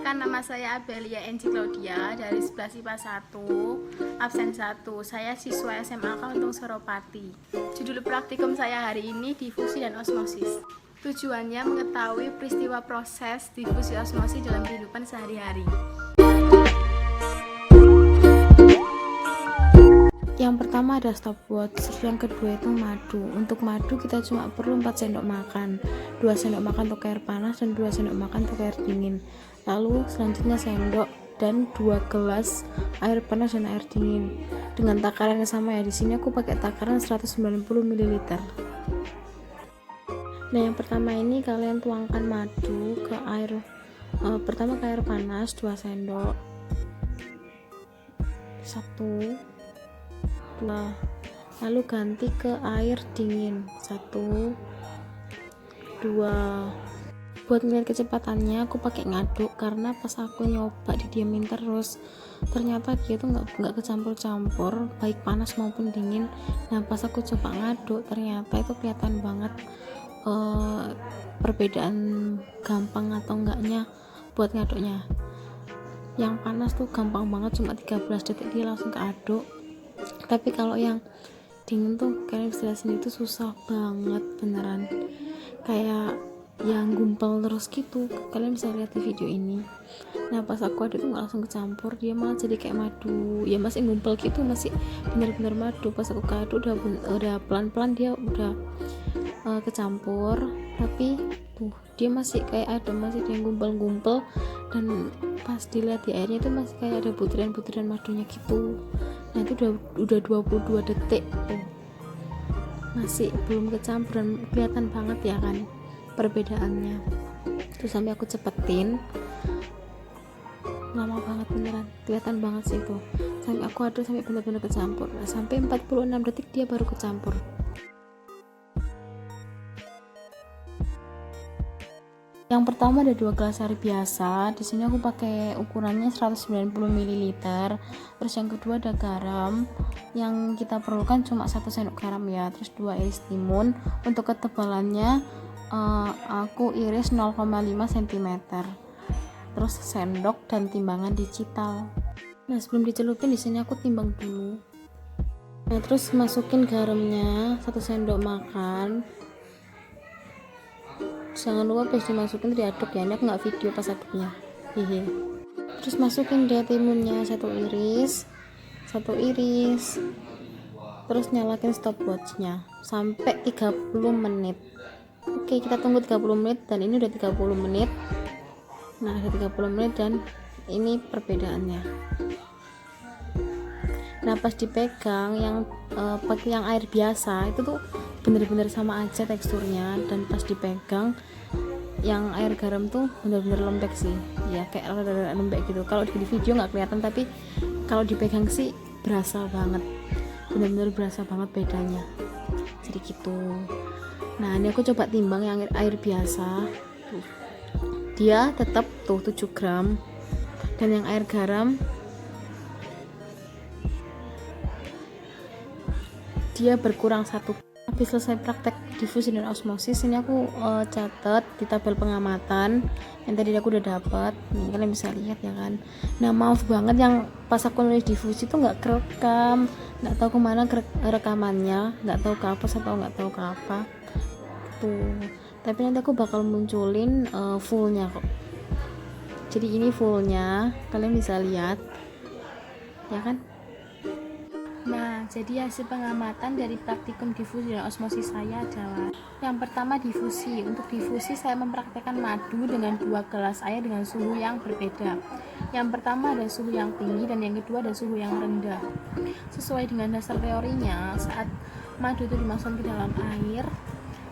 Perkenalkan, nama saya Abelia Enci Claudia dari 11 IPA 1, absen 1. Saya siswa SMA Kauntung Suropati. Judul praktikum saya hari ini difusi dan osmosis. Tujuannya mengetahui peristiwa proses difusi osmosis dalam kehidupan sehari-hari. Yang pertama ada stopwatch, yang kedua itu madu. Untuk madu kita cuma perlu 4 sendok makan, 2 sendok makan untuk air panas dan 2 sendok makan untuk air dingin. Lalu selanjutnya sendok dan 2 gelas air panas dan air dingin dengan takaran yang sama ya. Di sini aku pakai takaran 190 ml. Nah, yang pertama ini kalian tuangkan madu ke air pertama ke air panas 2 sendok. 1 lalu ganti ke air dingin 1 2. Buat ngeliat kecepatannya aku pakai ngaduk karena pas aku nyoba didiamin terus ternyata dia tuh nggak kecampur-campur baik panas maupun dingin. Nah, pas aku coba ngaduk ternyata itu kelihatan banget perbedaan gampang atau enggaknya buat ngaduknya. Yang panas tuh gampang banget, cuma 13 detik dia langsung keaduk. Tapi kalau yang dingin tuh kalian bisa lihat sendiri, itu susah banget beneran, kayak yang gumpal terus gitu. Kalian bisa lihat di video ini. Nah, pas aku aduk tuh nggak langsung kecampur, dia malah jadi kayak madu ya, masih gumpal gitu, masih bener-bener madu. Pas aku aduk udah pelan-pelan dia udah kecampur, tapi tuh dia masih kayak ada masih yang gumpal-gumpal, dan pas dilihat di airnya itu masih kayak ada butiran-butiran madunya gitu. Nah, itu udah 22 detik tuh masih belum kecampur dan kelihatan banget ya kan perbedaannya. Terus sampai aku cepetin, lama banget beneran, kelihatan banget sih itu. Sampai aku aduk sampai bener-bener kecampur. Nah, sampai 46 detik dia baru kecampur. Yang pertama ada 2 gelas air biasa. Di sini aku pakai ukurannya 190 ml. Terus yang kedua ada garam. Yang kita perlukan cuma 1 sendok garam ya. Terus 2 iris timun. Untuk ketebalannya aku iris 0,5 cm. Terus sendok dan timbangan digital. Nah, sebelum dicelupin di sini aku timbang dulu. Nah, terus masukin garamnya 1 sendok makan. Jangan lupa pas dimasukin diaduk ya, ini aku nggak video pas aduknya. Terus masukin deh timunnya 1 iris, terus nyalakan stopwatchnya sampai 30 menit. Oke, kita tunggu 30 menit dan ini udah 30 menit. Nah, udah 30 menit dan ini perbedaannya. Nah, pas dipegang yang pakai yang air biasa itu tuh bener-bener sama aja teksturnya, dan pas dipegang yang air garam tuh bener-bener lembek sih ya, kayak rada-rada lembek gitu. Kalau di video nggak kelihatan, tapi kalau dipegang sih berasa banget, bener-bener berasa banget bedanya, jadi gitu. Nah, ini aku coba timbang yang air biasa tuh, dia tetap tuh 7 gram, dan yang air garam dia berkurang 1. Habis selesai praktek difusi dan osmosis, ini aku catat di tabel pengamatan yang tadi aku udah dapat. Nih, kalian bisa lihat ya kan. Nah, maaf banget yang pas aku nulis difusi tuh nggak kerekam, nggak tahu kemana rekamannya, nggak tahu ke apa atau nggak tahu ke apa tuh. Tapi nanti aku bakal munculin fullnya kok. Jadi ini fullnya, kalian bisa lihat ya kan. Nah, jadi hasil pengamatan dari praktikum difusi dan osmosis saya adalah: yang pertama difusi. Untuk difusi saya mempraktekkan madu dengan 2 gelas air dengan suhu yang berbeda. Yang pertama ada suhu yang tinggi dan yang kedua ada suhu yang rendah. Sesuai dengan dasar teorinya, saat madu itu dimasukkan ke dalam air,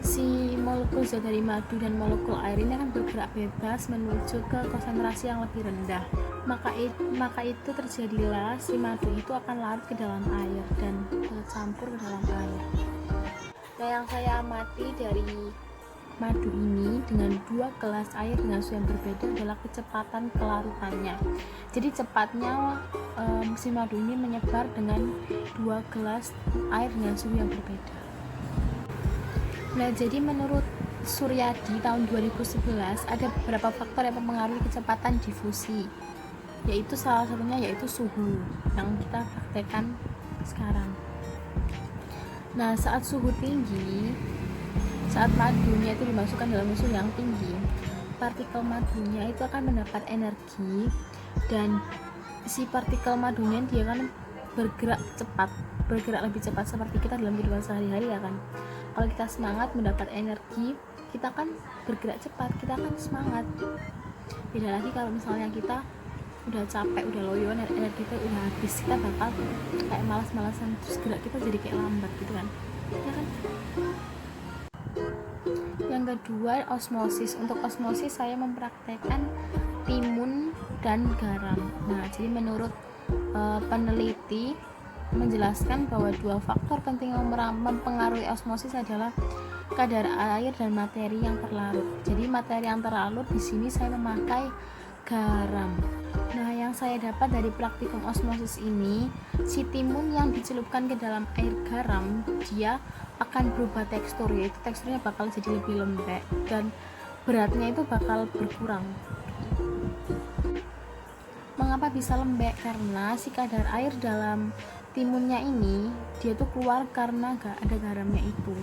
si molekul zat dari madu dan molekul air ini akan bergerak bebas menuju ke konsentrasi yang lebih rendah. Maka itu terjadilah si madu itu akan larut ke dalam air dan campur ke dalam air. Nah, yang saya amati dari madu ini dengan 2 gelas air dengan suhu yang berbeda adalah kecepatan kelarutannya. Jadi cepatnya si madu ini menyebar dengan 2 gelas air dengan suhu yang berbeda. Nah, jadi menurut Suryadi tahun 2011, ada beberapa faktor yang mempengaruhi kecepatan difusi, yaitu salah satunya yaitu suhu yang kita praktekkan sekarang. Nah, saat suhu tinggi, saat madunya itu dimasukkan dalam suhu yang tinggi, partikel madunya itu akan mendapat energi, dan si partikel madunya dia kan bergerak lebih cepat seperti kita dalam kehidupan sehari-hari ya kan. Kalau kita semangat mendapat energi, kita kan bergerak cepat, kita kan semangat. Beda lagi kalau misalnya kita udah capek, udah loyo, energi kita udah habis, kita bakal kayak malas-malasan, terus gerak kita jadi kayak lambat gitu kan ya kan. Yang kedua, osmosis. Untuk osmosis saya mempraktekkan timun dan garam. Nah, jadi menurut peneliti menjelaskan bahwa dua faktor penting yang mempengaruhi osmosis adalah kadar air dan materi yang terlarut. Jadi materi yang terlarut di sini saya memakai garam. Nah, yang saya dapat dari praktikum osmosis ini, si timun yang dicelupkan ke dalam air garam, dia akan berubah tekstur, yaitu teksturnya bakal jadi lebih lembek dan beratnya itu bakal berkurang. Mengapa bisa lembek? Karena si kadar air dalam timunnya ini dia tuh keluar karena gak ada garamnya itu.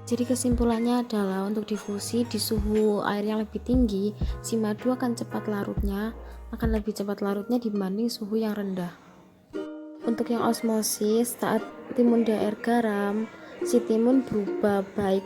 Jadi kesimpulannya adalah untuk difusi di suhu air yang lebih tinggi, si madu akan lebih cepat larutnya dibanding suhu yang rendah. Untuk yang osmosis, saat timun di air garam, si timun berubah baik